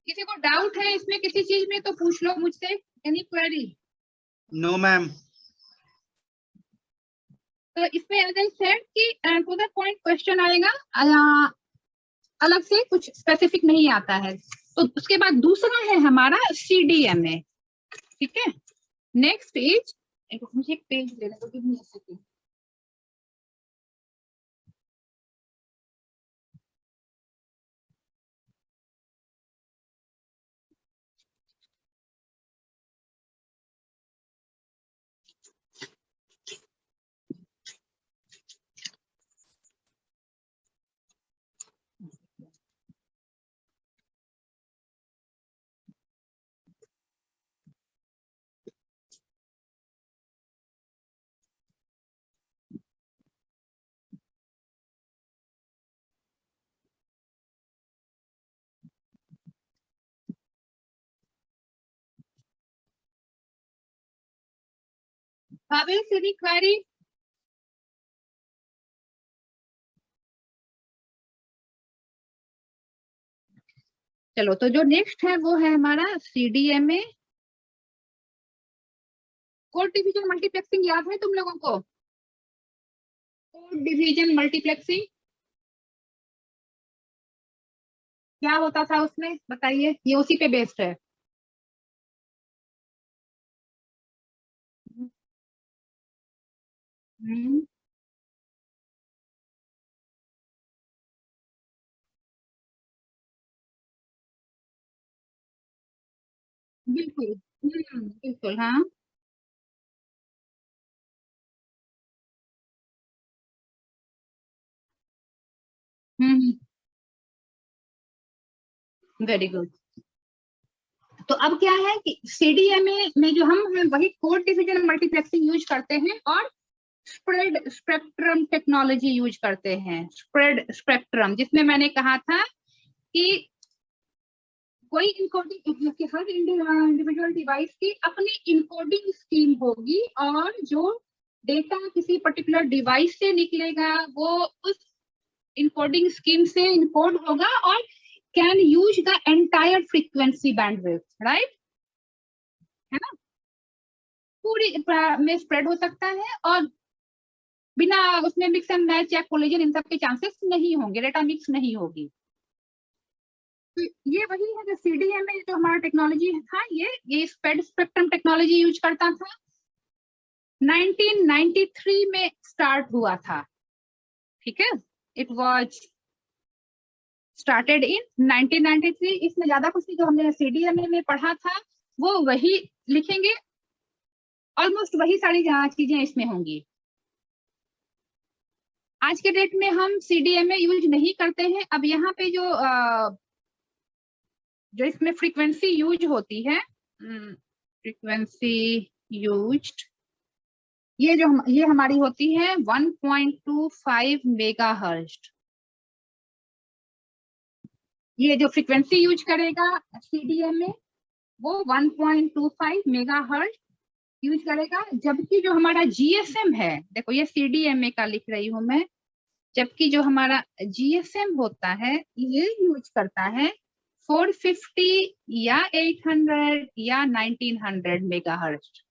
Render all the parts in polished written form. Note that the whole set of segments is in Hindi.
किसी को डाउट है इसमें किसी चीज में तो पूछ लो मुझसे, एनी क्वेरी? No ma'am. तो इसमें एज आई सेड कि टू द पॉइंट क्वेश्चन आएगा, अलग से कुछ स्पेसिफिक नहीं आता है। तो उसके बाद दूसरा है हमारा CDMA, ठीक है। नेक्स्ट इज, मुझे एक पेज लेने दो, give me a second. Bhavesh, any query? चलो, तो जो नेक्स्ट है वो है हमारा CDMA, कोड डिवीजन मल्टीप्लेक्सिंग। याद है तुम लोगों को कोड डिवीजन मल्टीप्लेक्सिंग क्या होता था उसमें, बताइए? ये उसी पे बेस्ड है। बिल्कुल। बिल्कुल, हाँ। Very good. तो अब क्या है कि CDMA में जो हम हैं वही कोड डिवीजन मल्टीप्लेक्सिंग यूज करते हैं और स्प्रेड स्पेक्ट्रम टेक्नोलॉजी यूज करते हैं। स्प्रेड स्पेक्ट्रम, जिसमें मैंने कहा था कि कोई इनकोडिंग, हर इंडिविजुअल डिवाइस की अपनी इनकोडिंग स्कीम होगी और जो डेटा किसी पर्टिकुलर डिवाइस से निकलेगा वो उस इनकोडिंग स्कीम से इनकोड होगा और can use the entire frequency bandwidth, right? है ना? पूरी में स्प्रेड हो सकता है और बिना उसमें मिक्स एंड मैच या कोलिजन इन सब के चांसेस नहीं होंगे, डेटा मिक्स नहीं होगी। तो ये वही है जो CDMA जो हमारा टेक्नोलॉजी था, ये स्प्रेड स्पेक्ट्रम टेक्नोलॉजी यूज करता था। 1993 में स्टार्ट हुआ था, ठीक है। It was started in 1993। इसमें ज्यादा कुछ नहीं, जो हमने CDMA में पढ़ा था वो वही लिखेंगे, ऑलमोस्ट वही सारी चीजें इसमें होंगी। आज के डेट में हम CDMA यूज नहीं करते हैं। अब यहाँ पे जो इसमें फ्रीक्वेंसी यूज होती है, फ्रीक्वेंसी यूज्ड, ये हमारी होती है 1.25 मेगाहर्ट्ज। ये जो फ्रीक्वेंसी यूज करेगा CDMA वो 1.25 मेगाहर्ट्ज यूज करेगा। जबकि जो हमारा GSM है, देखो ये CDMA का लिख रही हूं मैं, जबकि जो हमारा GSM होता है ये यूज करता है 450 या 800 या 1900 मेगाहर्ट्ज।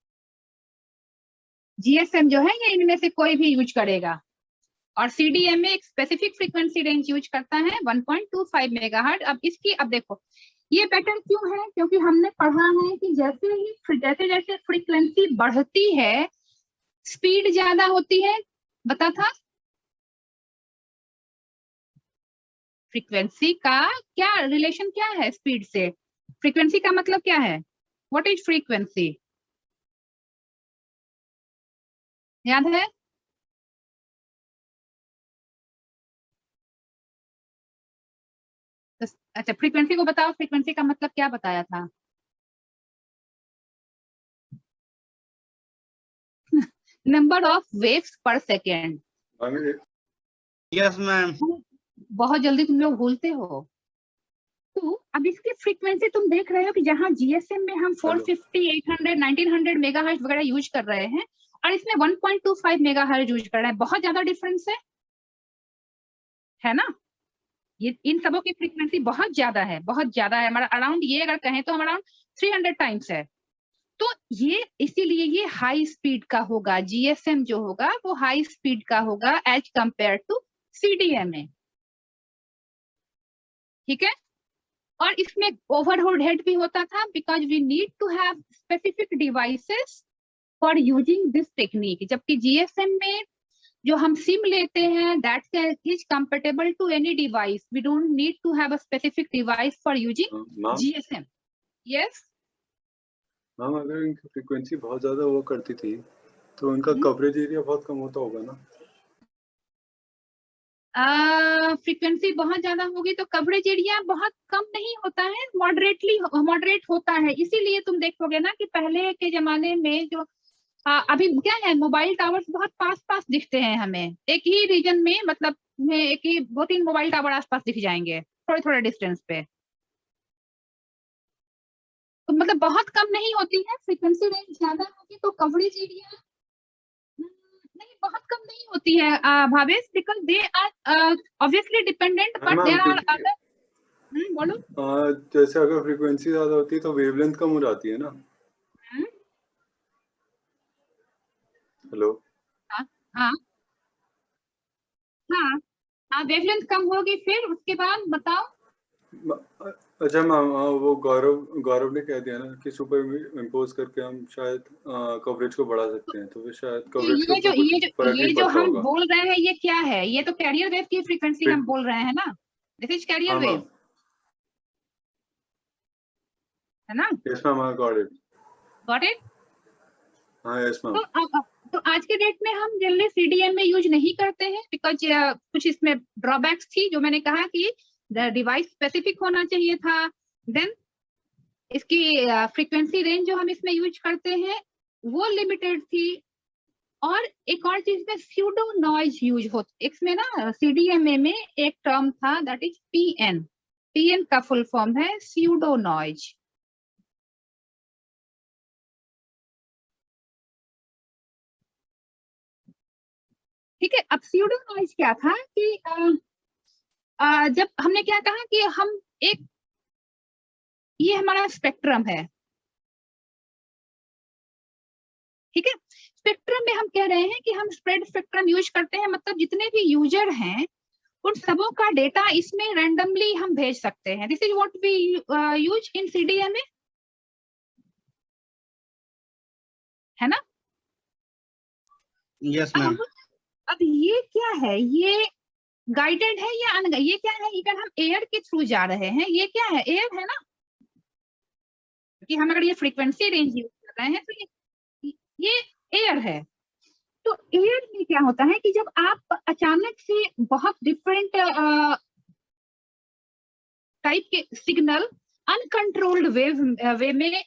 GSM जो है ये इनमें से कोई भी यूज करेगा और CDMA एक स्पेसिफिक फ्रीक्वेंसी रेंज यूज करता है 1.25 मेगाहर्ट्ज। अब देखो ये पैटर्न क्यों है, क्योंकि हमने पढ़ा है कि जैसे जैसे फ्रीक्वेंसी बढ़ती है स्पीड ज्यादा होती है। बता था फ्रीक्वेंसी का क्या रिलेशन क्या है स्पीड से? फ्रीक्वेंसी का मतलब क्या है? What is frequency? याद है? अच्छा, फ्रीक्वेंसी को बताओ, फ्रीक्वेंसी का मतलब क्या बताया था? नंबर ऑफ वेव्स पर सेकेंड। Yes ma'am. बहुत जल्दी तुम लोग भूलते हो। तो अब इसकी फ्रीक्वेंसी तुम देख रहे हो कि जहां GSM में हम 450, 800, 1900 मेगाहर्ट्ज वगैरह यूज कर रहे हैं और इसमें 1.25 मेगाहर्ट्ज यूज कर रहे हैं, बहुत ज्यादा डिफरेंस है ना? ये इन सबों की फ्रीक्वेंसी बहुत ज्यादा है, बहुत ज्यादा है। हमारा अराउंड, ये अगर कहें तो हमारा 300 टाइम्स है। तो ये इसीलिए ये हाई स्पीड का होगा, जीएसएम जो होगा वो हाई स्पीड का होगा एज कंपेयर टू सीडीएमए। ठीक है। और इसमें ओवरहेड भी होता था, because we need to have specific devices for using this technique. जबकि जीएसएम में जो हम सिम लेते हैं that is compatible to any device, we don't need to have a specific device for using GSM. Yes ma'am, अगर इनकी फ्रीक्वेंसी बहुत ज्यादा हुआ करती थी तो इनका कवरेज एरिया बहुत कम होता होगा ना? फ्रीक्वेंसी बहुत ज्यादा होगी तो कवरेज एरिया बहुत कम नहीं होता है, मॉडरेट होता है। इसीलिए तुम देखोगे ना कि पहले के जमाने में जो अभी क्या है, मोबाइल टावर्स बहुत पास पास दिखते हैं हमें, एक ही रीजन में, मतलब एक ही 2-3 मोबाइल टावर आसपास दिख जाएंगे थोड़े थोड़े डिस्टेंस पे। तो मतलब बहुत कम नहीं होती है, फ्रीक्वेंसी रेंज ज्यादा होगी तो कवरेज एरिया नहीं, बहुत कम नहीं होती है Bhavesh, because they are obviously dependent, but there are other. बोलो। जैसे अगर फ्रीक्वेंसी ज्यादा होती है तो वेवलेंथ कम हो जाती है ना? हेलो। हाँ हाँ हाँ हाँ, वेवलेंथ कम होगी, फिर उसके बाद बताओ। अच्छा मैम, वो गौरव ने कह दिया ना कि सुपर इम्पोज करके हम शायद कवरेज को बढ़ा सकते हैं, तो फिर शायद कवरेज के ऊपर कुछ फर्क नहीं पड़ता हम होगा। बोल रहे हैं ये क्या है, ये तो कैरियर वेव की फ्रीक्वेंसी हम बोल रहे हैं ना, दिस इज कैरियर वेव, है ना? Yes ma'am, I got it. Got it? हाँ यस मैम। तो आज के डेट में हम जनरली सीडीएम में यूज नहीं करते हैं, बिकॉज कुछ इसमें ड्रॉबैक्स थी, जो मैंने कहा कि डिवाइस स्पेसिफिक होना चाहिए था। देन इसकी फ्रीक्वेंसी रेंज जो हम इसमें यूज करते हैं वो लिमिटेड थी। और एक और चीज में स्यूडो नॉइज यूज होता, इसमें ना सीडीएमए में एक टर्म था दैट इज पीएन। पीएन का फुल फॉर्म है स्यूडो नॉइज। ठीक है। अब स्यूडो नॉइज क्या था कि जब हमने क्या कहा कि हम एक, ये हमारा स्पेक्ट्रम है, ठीक है। स्पेक्ट्रम में हम कह रहे हैं कि हम स्प्रेड स्पेक्ट्रम यूज करते हैं, मतलब जितने भी यूजर हैं उन सबों का डेटा इसमें रैंडमली हम भेज सकते हैं। This is what we use in CDMA, है ना? Yes ma'am. अब ये क्या है, ये गाइडेड है या ये क्या है, इवन हम एयर के थ्रू जा रहे हैं, ये क्या है, एयर है ना, कि हम अगर ये फ्रीक्वेंसी रेंज यूज कर रहे हैं तो ये एयर है। तो एयर में क्या होता है कि जब आप अचानक से बहुत डिफरेंट टाइप के सिग्नल अनकंट्रोल्ड वे में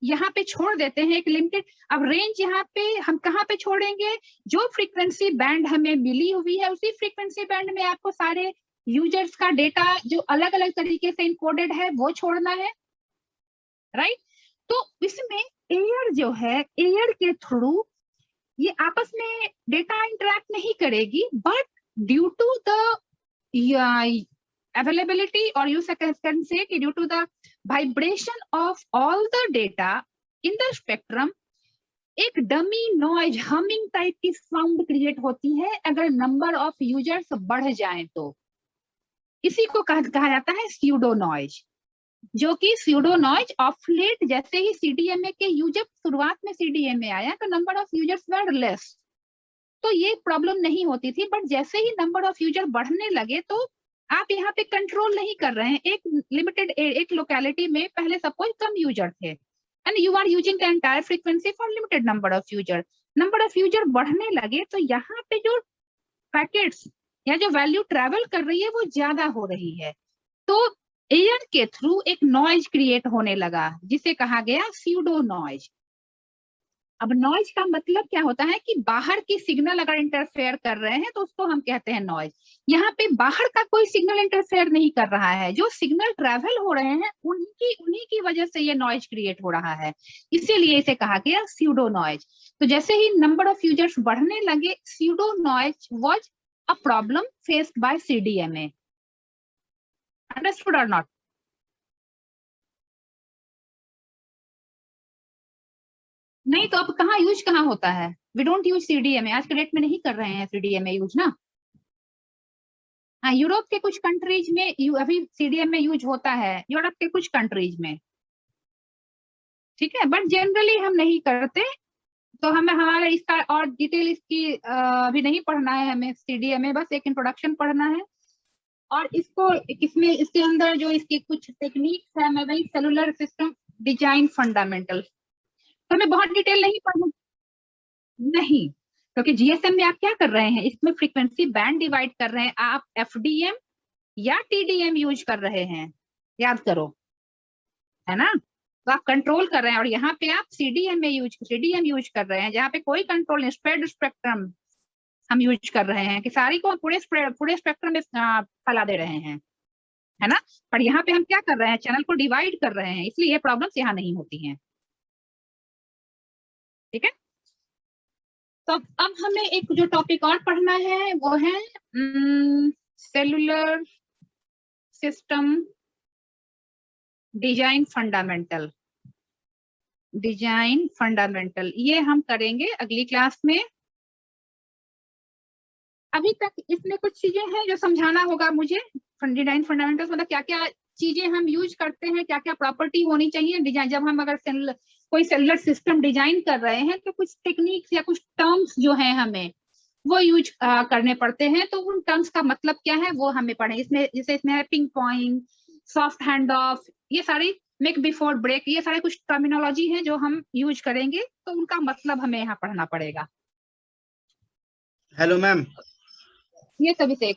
यहाँ पे छोड़ देते हैं एक लिमिटेड, अब रेंज यहाँ पे हम कहाँ पे छोड़ेंगे, जो फ्रीक्वेंसी बैंड हमें मिली हुई है उसी फ्रीक्वेंसी बैंड में आपको सारे यूजर्स का डेटा जो अलग अलग तरीके से इनकोडेड है वो छोड़ना है, राइट? तो इसमें एयर जो है, एयर के थ्रू ये आपस में डेटा इंटरेक्ट नहीं करेगी, but due to the availability, or you can say due to the vibration of all the data in the spectrum, एक डमी नॉइज हमिंग टाइप की साउंड क्रिएट होती है अगर नंबर ऑफ यूजर्स बढ़ जाएं तो। इसी को कहा जाता है स्यूडो नॉइज, जो कि स्यूडो नॉइज ऑफ लेट जैसे ही सीडीएमए के यूजर, शुरुआत में सीडीएमए आया तो number of users were less, तो ये प्रॉब्लम नहीं होती थी। बट जैसे ही नंबर ऑफ यूजर बढ़ने लगे तो आप यहाँ पे कंट्रोल नहीं कर रहे हैं, एक लिमिटेड एक लोकेलिटी में पहले सपोज कम यूजर थे and you are using the entire frequency for limited number of user, number of user बढ़ने लगे तो यहाँ पे जो पैकेट्स या जो वैल्यू ट्रेवल कर रही है वो ज्यादा हो रही है, तो एयर के थ्रू एक नॉइज क्रिएट होने लगा जिसे कहा गया स्यूडो नॉइज। अब नॉइज का मतलब क्या होता है कि बाहर की सिग्नल अगर इंटरफेयर कर रहे हैं तो उसको हम कहते हैं नॉइज। यहाँ पे बाहर का कोई सिग्नल इंटरफेयर नहीं कर रहा है, जो सिग्नल ट्रेवल हो रहे हैं उन्हीं की वजह से ये नॉइज क्रिएट हो रहा है, इसीलिए इसे कहा गया स्यूडो नॉइज। तो जैसे ही नंबर ऑफ यूजर्स बढ़ने लगे, pseudo noise was a problem faced by CDMA. Understood और नॉट? नहीं तो अब कहाँ यूज कहाँ होता है? वी डोंट यूज सीडीएमए, आज के डेट में नहीं कर रहे हैं सीडीएमए यूज ना। हाँ, यूरोप के कुछ कंट्रीज में अभी सीडीएमए यूज होता है, यूरोप के कुछ कंट्रीज में, ठीक है, बट जनरली हम नहीं करते। तो हमें हमारा इसका और डिटेल इसकी अभी नहीं पढ़ना है हमें सीडीएमए, बस एक इंट्रोडक्शन पढ़ना है। और इसको इसमें इसके अंदर जो इसकी कुछ टेक्निक्स है, मैं वही सेलुलर सिस्टम डिजाइन फंडामेंटल, तो हमें बहुत डिटेल नहीं पढ़ना नहीं, क्योंकि जीएसएम में आप क्या कर रहे हैं, इसमें फ्रीक्वेंसी बैंड डिवाइड कर रहे हैं, आप एफडीएम या टीडीएम यूज कर रहे हैं, याद करो, है ना। तो आप कंट्रोल कर रहे हैं, और यहाँ पे आप सीडीएम यूज कर रहे हैं, जहाँ पे कोई कंट्रोल नहीं, स्प्रेड स्पेक्ट्रम हम यूज कर रहे हैं कि सारी को पूरे स्पेक्ट्रम में फैला दे रहे हैं, है ना। पर यहाँ पे हम क्या कर रहे हैं, चैनल को डिवाइड कर रहे हैं, इसलिए ये प्रॉब्लम्स यहाँ नहीं होती हैं, ठीक है। तो अब हमें एक जो टॉपिक और पढ़ना है वो है सेलुलर सिस्टम डिजाइन फंडामेंटल, ये हम करेंगे अगली क्लास में। अभी तक इसमें कुछ चीजें हैं जो समझाना होगा मुझे। डिजाइन फंडामेंटल्स मतलब क्या क्या चीजें हम यूज करते हैं, क्या क्या प्रॉपर्टी होनी चाहिए डिजाइन, जब हम अगर कोई सेलुलर सिस्टम डिजाइन कर रहे हैं तो कुछ टेक्निक्स या कुछ टर्म्स जो हैं हमें वो यूज करने पड़ते हैं। तो उन टर्म्स का मतलब क्या है वो हमें पढ़े। इसमें जैसे इसमें है ping point, soft hand of, ये सारी मेक बिफोर ब्रेक, ये सारे कुछ टर्मिनोलॉजी है जो हम यूज करेंगे, तो उनका मतलब हमें यहाँ पढ़ना पड़ेगा। Hello ma'am. ये सभी से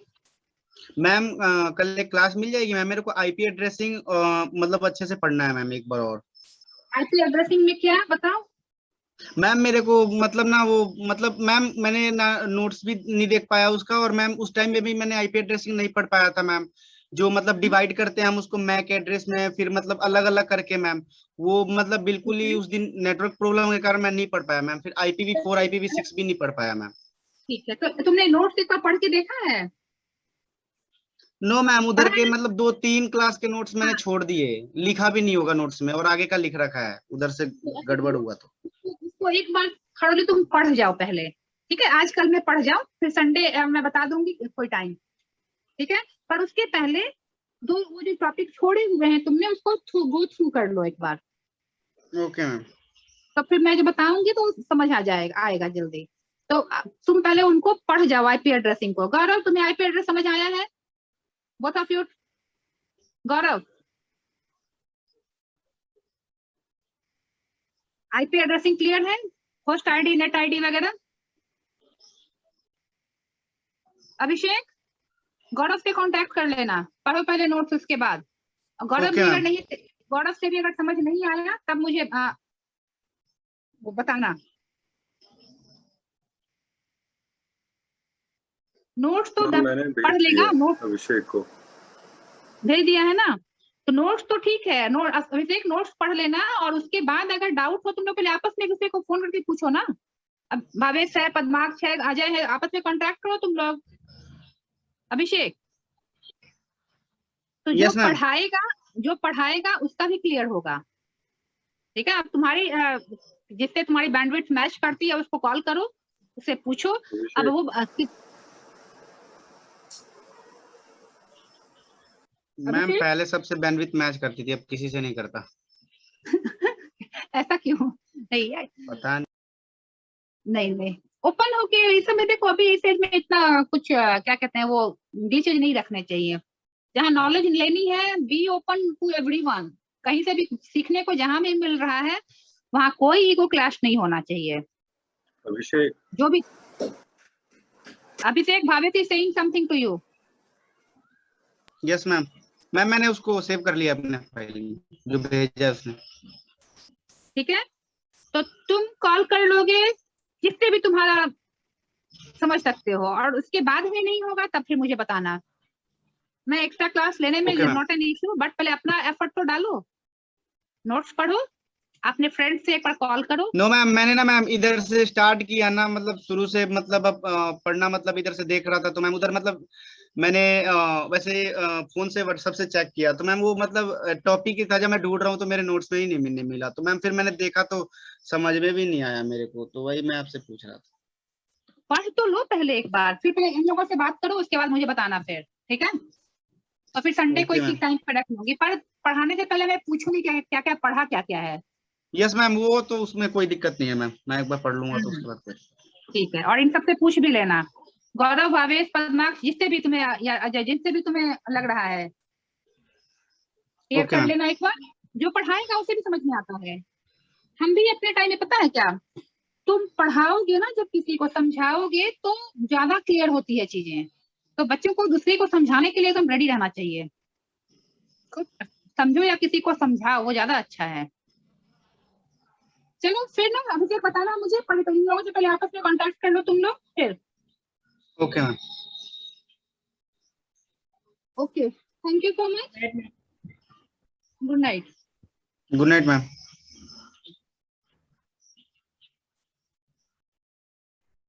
मैम कल एक क्लास मिल जाएगी मैम? मेरे को आईपी एड्रेसिंग मतलब अच्छे से पढ़ना है मैम, एक बार और। आईपी एड्रेसिंग में क्या बताओ मैम? मेरे को मतलब ना वो मतलब मैम मैंने ना नोट्स भी नहीं देख पाया उसका, और मैम उस टाइम में भी मैंने आईपी एड्रेसिंग नहीं पढ़ पाया था मैम। जो मतलब डिवाइड करते हैं हम उसको मैक एड्रेस में, फिर मतलब अलग अलग करके मैम, वो मतलब बिल्कुल ही उस दिन नेटवर्क प्रॉब्लम के कारण मैं नहीं पढ़ पाया मैम। फिर IPv4 IPv6 भी नहीं पढ़ पाया मैम। ठीक है, तो तुमने नोट्स एक बार पढ़ के देखा है? नो मैम, उधर के मतलब 2-3 क्लास के नोट्स मैंने छोड़ दिए, लिखा भी नहीं होगा नोट्स में, और आगे का लिख रखा है, उधर से गड़बड़ हुआ तो। इसको एक बार खड़ोली तुम पढ़ जाओ पहले, ठीक है, आज कल में पढ़ जाओ, फिर संडे मैं बता दूंगी कोई टाइम, ठीक है। पर उसके पहले वो जो टॉपिक छोड़े हुए हैं तुमने उसको गो थ्रू कर लो एक बार। Okay ma'am. तो फिर मैं जो बताऊंगी तो समझ आएगा जल्दी। तो तुम पहले उनको पढ़ जाओ, आईपी एड्रेसिंग को। गौरव, तुम्हें आईपी एड्रेस समझ आया है? Both of you. Gaurav, IP addressing clear है? होस्ट आईडी, नेट आईडी वगैरह? अभिषेक, गौरव से कांटेक्ट कर लेना, पढ़ो पहले नोट्स, उसके बाद। गौरव भी अगर नहीं, गौरव से भी अगर समझ नहीं आया तब मुझे वो बताना। नोट्स तो पढ़ लेगा, नोट अभिषेक को भेज दिया है ना, तो नोट्स तो ठीक है। अभिषेक नोट्स पढ़ लेना, और उसके बाद अगर डाउट हो तुम लोग पहले आपस में एक दूसरे को फोन करके पूछो ना। अब भावेश है, पद्माक्ष है, अजय है, आपस में कांटेक्ट करो तुम लोग। अभिषेक, तो जो पढ़ाएगा उसका भी क्लियर होगा, ठीक है। अब तुम्हारी जिससे तुम्हारी बैंडविड्थ मैच करती है उसको कॉल करो, उससे पूछो। अब वो मैम पहले सबसे बैंडविड्थ मैच करती थी, अब किसी से नहीं करता। ऐसा क्यों? नहीं यार, पता नहीं ओपन होके इस समय देखो, अभी इस एज में इतना कुछ क्या कहते हैं वो डीचेज नहीं रखने चाहिए। जहाँ नॉलेज लेनी है, बी ओपन टू एवरीवन। कहीं से भी सीखने को जहाँ भी मिल रहा है वहाँ कोई ईगो क्लैश नहीं होना चाहिए। अभिषेक, जो भी Abhishek, Bhavesh is saying something to you. Yes ma'am. Ma'am मैंने उसको सेव कर लिया अपने फाइल में, जो भेजा उसने। ठीक है, तो तुम कॉल कर लोगे जिससे भी तुम्हारा समझ सकते हो, और उसके बाद में नहीं होगा तब फिर मुझे बताना। मैं एक्स्ट्रा क्लास लेने में नॉट एन इश्यू, बट पहले अपना एफर्ट तो डालो, नोट्स पढ़ो, अपने फ्रेंड से एक बार कॉल करो। नो मैम, मैंने ना मैम इधर से स्टार्ट किया ना, मतलब शुरू से, मतलब अब पढ़ना मतलब इधर से देख रहा था, तो मैम उधर मतलब मैंने वैसे फोन से व्हाट्सएप से चेक किया तो मैम वो मतलब टॉपिक ही था, जब मैं ढूंढ रहा हूँ तो मेरे नोट्स में ही नहीं मिला, तो मैम फिर मैंने देखा तो समझ में भी नहीं आया मेरे को, तो वही मैं आपसे पूछ रहा था। पढ़ तो लो पहले एक बार, फिर पहले इन लोगों से बात करो, उसके बाद मुझे बताना फिर, ठीक है? तो फिर संडे को ओके एक मैम। ही टाइम पर रख लूंगी, पर पढ़ाने से पहले मैं पूछूंगी क्या क्या पढ़ा, क्या क्या है। यस मैम, वो तो उसमें कोई दिक्कत नहीं है मैम, मैं एक बार पढ़ लूंगा तो उसके बाद फिर। ठीक है, और इन सबसे पूछ भी लेना, गौरव, भावेश, पद्माक्ष, जिससे भी तुम्हें या अजय, जिससे भी तुम्हें लग रहा है, क्लियर ओके कर मैम। लेना एक बार। जो पढ़ाएगा उसे भी समझ में आता है। हम भी अपने टाइम में, पता है क्या, तुम पढ़ाओगे ना, जब किसी को समझाओगे तो ज्यादा क्लियर होती है चीजें। तो बच्चों को दूसरे को समझाने के लिए एकदम रेडी रहना चाहिए। खुद समझो या किसी को समझाओ, वो ज्यादा अच्छा है। चलो फिर ना, अभी बताना मुझे, पहले तुम लोगों से पहले आपस में कांटेक्ट कर लो तुम लोग फिर। Okay ma'am. Okay, thank you so much, good night. Good night ma'am.